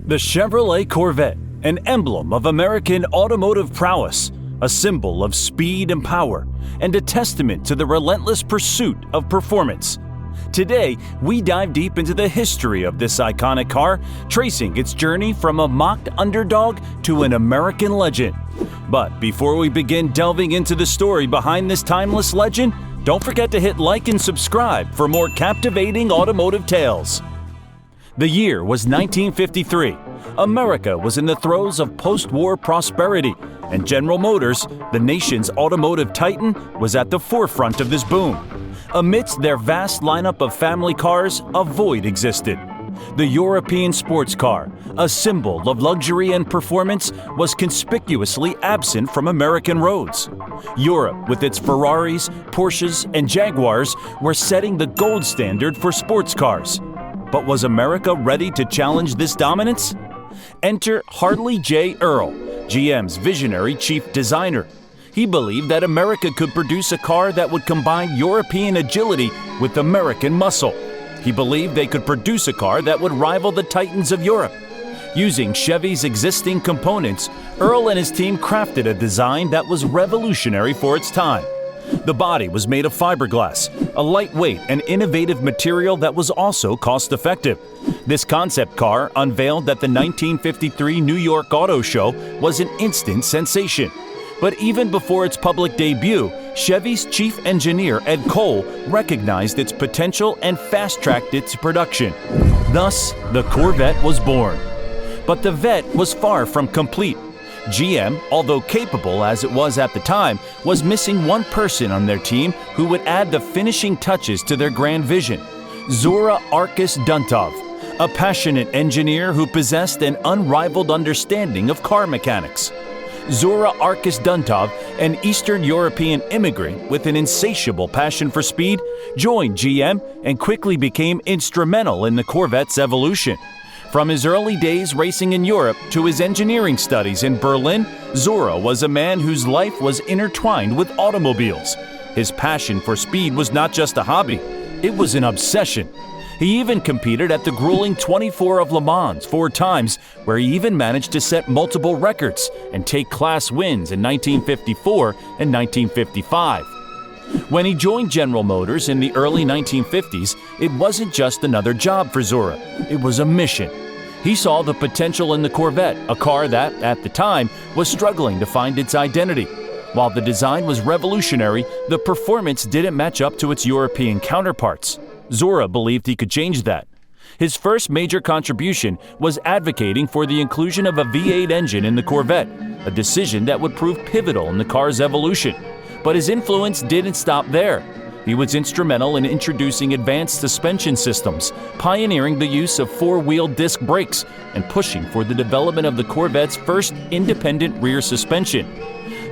The Chevrolet Corvette, an emblem of American automotive prowess, a symbol of speed and power, and a testament to the relentless pursuit of performance. Today, we dive deep into the history of this iconic car, tracing its journey from a mocked underdog to an American legend. But before we begin delving into the story behind this timeless legend, don't forget to hit like and subscribe for more captivating automotive tales. The year was 1953. America was in the throes of post-war prosperity, and General Motors, the nation's automotive titan, was at the forefront of this boom. Amidst their vast lineup of family cars, a void existed. The European sports car, a symbol of luxury and performance, was conspicuously absent from American roads. Europe, with its Ferraris, Porsches, and Jaguars, were setting the gold standard for sports cars. But was America ready to challenge this dominance? Enter Harley J. Earl, GM's visionary chief designer. He believed that America could produce a car that would combine European agility with American muscle. He believed they could produce a car that would rival the titans of Europe. Using Chevy's existing components, Earl and his team crafted a design that was revolutionary for its time. The body was made of fiberglass, a lightweight and innovative material that was also cost-effective. This concept car, unveiled at the 1953 New York Auto Show, was an instant sensation. But even before its public debut, Chevy's chief engineer Ed Cole recognized its potential and fast-tracked its production. Thus, the Corvette was born. But the Vette was far from complete. GM, although capable as it was at the time, was missing one person on their team who would add the finishing touches to their grand vision: Zora Arkus Duntov, a passionate engineer who possessed an unrivaled understanding of car mechanics. Zora Arkus Duntov, an Eastern European immigrant with an insatiable passion for speed, joined GM and quickly became instrumental in the Corvette's evolution. From his early days racing in Europe to his engineering studies in Berlin, Zora was a man whose life was intertwined with automobiles. His passion for speed was not just a hobby, it was an obsession. He even competed at the grueling 24 of Le Mans 4 times, where he even managed to set multiple records and take class wins in 1954 and 1955. When he joined General Motors in the early 1950s, it wasn't just another job for Zora, it was a mission. He saw the potential in the Corvette, a car that, at the time, was struggling to find its identity. While the design was revolutionary, the performance didn't match up to its European counterparts. Zora believed he could change that. His first major contribution was advocating for the inclusion of a V8 engine in the Corvette, a decision that would prove pivotal in the car's evolution. But his influence didn't stop there. He was instrumental in introducing advanced suspension systems, pioneering the use of 4-wheel disc brakes, and pushing for the development of the Corvette's first independent rear suspension.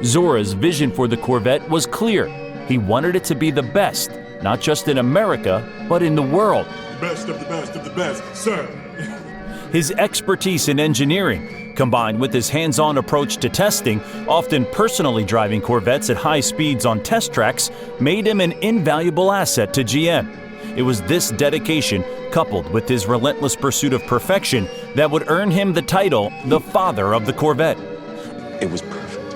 Zora's vision for the Corvette was clear. He wanted it to be the best, not just in America, but in the world. Best of the best of the best, sir. His expertise in engineering, combined with his hands-on approach to testing, often personally driving Corvettes at high speeds on test tracks, made him an invaluable asset to GM. It was this dedication, coupled with his relentless pursuit of perfection, that would earn him the title, the father of the Corvette. It was perfect.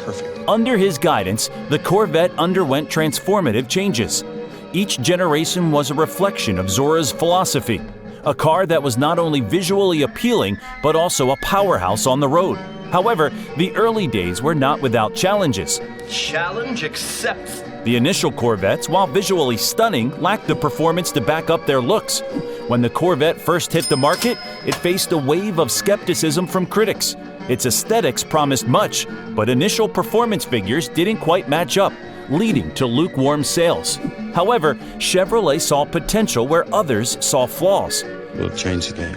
Perfect. Under his guidance, the Corvette underwent transformative changes. Each generation was a reflection of Zora's philosophy. A car that was not only visually appealing, but also a powerhouse on the road. However, the early days were not without challenges. Challenge accepted. The initial Corvettes, while visually stunning, lacked the performance to back up their looks. When the Corvette first hit the market, it faced a wave of skepticism from critics. Its aesthetics promised much, but initial performance figures didn't quite match up, leading to lukewarm sales. However, Chevrolet saw potential where others saw flaws. We'll change the game.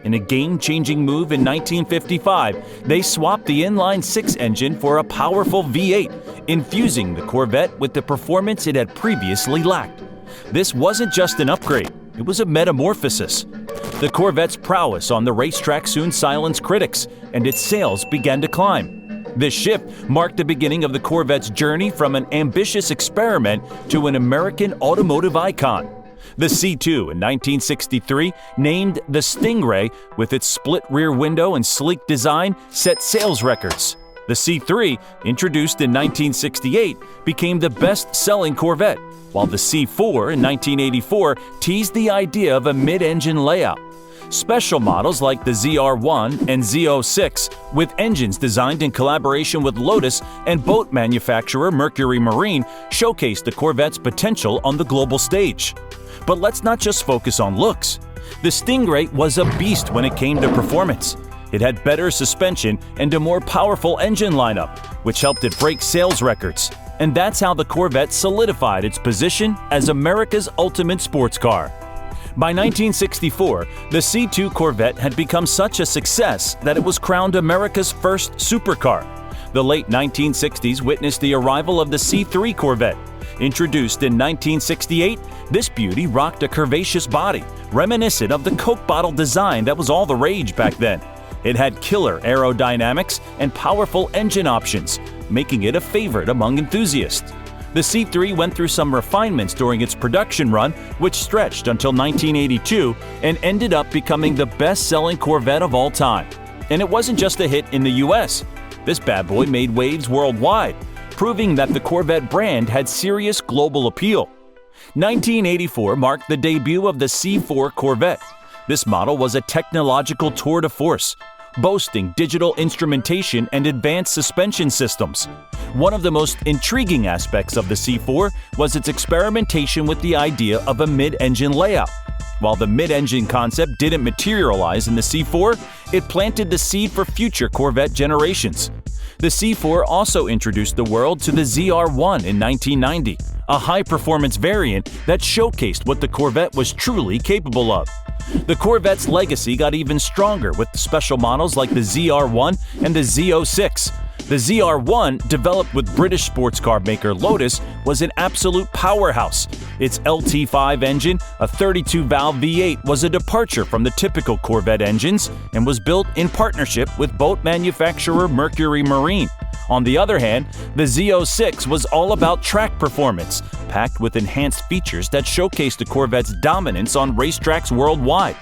In a game-changing move in 1955, they swapped the inline-6 engine for a powerful V8, infusing the Corvette with the performance it had previously lacked. This wasn't just an upgrade, it was a metamorphosis. The Corvette's prowess on the racetrack soon silenced critics, and its sales began to climb. This shift marked the beginning of the Corvette's journey from an ambitious experiment to an American automotive icon. The C2 in 1963, named the Stingray with its split rear window and sleek design, set sales records. The C3, introduced in 1968, became the best-selling Corvette, while the C4 in 1984 teased the idea of a mid-engine layout. Special models like the ZR1 and Z06, with engines designed in collaboration with Lotus and boat manufacturer Mercury Marine, showcased the Corvette's potential on the global stage. But let's not just focus on looks. The Stingray was a beast when it came to performance. It had better suspension and a more powerful engine lineup, which helped it break sales records. And that's how the Corvette solidified its position as America's ultimate sports car. By 1964, the C2 Corvette had become such a success that it was crowned America's first supercar. The late 1960s witnessed the arrival of the C3 Corvette. Introduced in 1968, this beauty rocked a curvaceous body, reminiscent of the Coke bottle design that was all the rage back then. It had killer aerodynamics and powerful engine options, making it a favorite among enthusiasts. The C3 went through some refinements during its production run, which stretched until 1982 and ended up becoming the best-selling Corvette of all time. And it wasn't just a hit in the US. This bad boy made waves worldwide, proving that the Corvette brand had serious global appeal. 1984 marked the debut of the C4 Corvette. This model was a technological tour de force, boasting digital instrumentation and advanced suspension systems. One of the most intriguing aspects of the C4 was its experimentation with the idea of a mid-engine layout. While the mid-engine concept didn't materialize in the C4, it planted the seed for future Corvette generations. The C4 also introduced the world to the ZR1 in 1990, a high-performance variant that showcased what the Corvette was truly capable of. The Corvette's legacy got even stronger with special models like the ZR1 and the Z06. The ZR1, developed with British sports car maker Lotus, was an absolute powerhouse. Its LT5 engine, a 32-valve V8, was a departure from the typical Corvette engines and was built in partnership with boat manufacturer Mercury Marine. On the other hand, the Z06 was all about track performance, packed with enhanced features that showcased the Corvette's dominance on racetracks worldwide.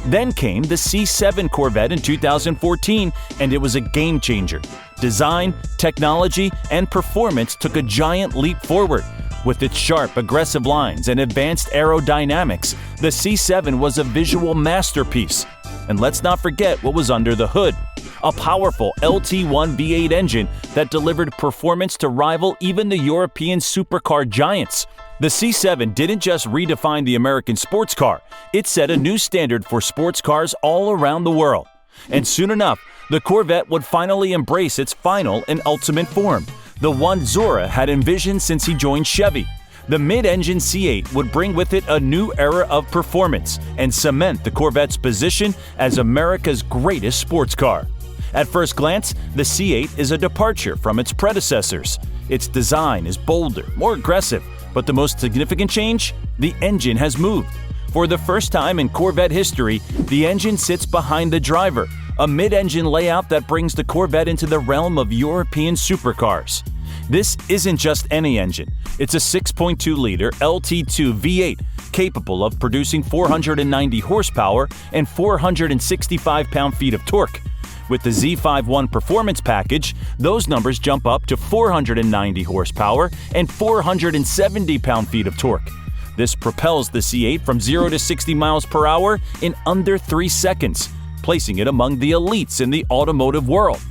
Then came the C7 Corvette in 2014, and it was a game-changer. Design, technology, and performance took a giant leap forward. With its sharp, aggressive lines and advanced aerodynamics, the C7 was a visual masterpiece. And let's not forget what was under the hood. A powerful LT1 V8 engine that delivered performance to rival even the European supercar giants. The C7 didn't just redefine the American sports car, it set a new standard for sports cars all around the world. And soon enough, the Corvette would finally embrace its final and ultimate form, the one Zora had envisioned since he joined Chevy. The mid-engine C8 would bring with it a new era of performance and cement the Corvette's position as America's greatest sports car. At first glance, the C8 is a departure from its predecessors. Its design is bolder, more aggressive, but the most significant change? The engine has moved. For the first time in Corvette history, the engine sits behind the driver, a mid-engine layout that brings the Corvette into the realm of European supercars. This isn't just any engine. It's a 6.2-liter LT2 V8 capable of producing 490 horsepower and 465 pound-feet of torque. With the Z51 performance package, those numbers jump up to 490 horsepower and 470 pound-feet of torque. This propels the C8 from 0 to 60 miles per hour in under 3 seconds, placing it among the elites in the automotive world.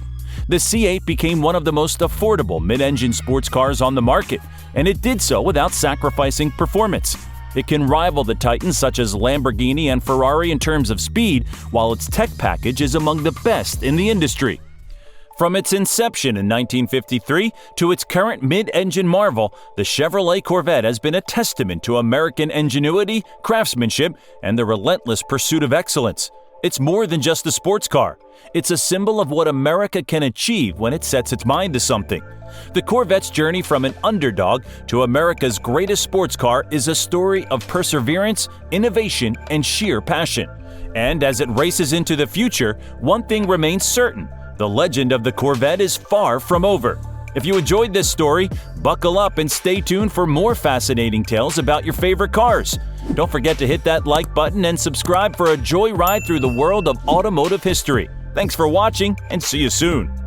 The C8 became one of the most affordable mid-engine sports cars on the market, and it did so without sacrificing performance. It can rival the titans such as Lamborghini and Ferrari in terms of speed, while its tech package is among the best in the industry. From its inception in 1953 to its current mid-engine marvel, the Chevrolet Corvette has been a testament to American ingenuity, craftsmanship, and the relentless pursuit of excellence. It's more than just a sports car. It's a symbol of what America can achieve when it sets its mind to something. The Corvette's journey from an underdog to America's greatest sports car is a story of perseverance, innovation, and sheer passion. And as it races into the future, one thing remains certain: the legend of the Corvette is far from over. If you enjoyed this story, buckle up and stay tuned for more fascinating tales about your favorite cars. Don't forget to hit that like button and subscribe for a joyride through the world of automotive history. Thanks for watching, and see you soon.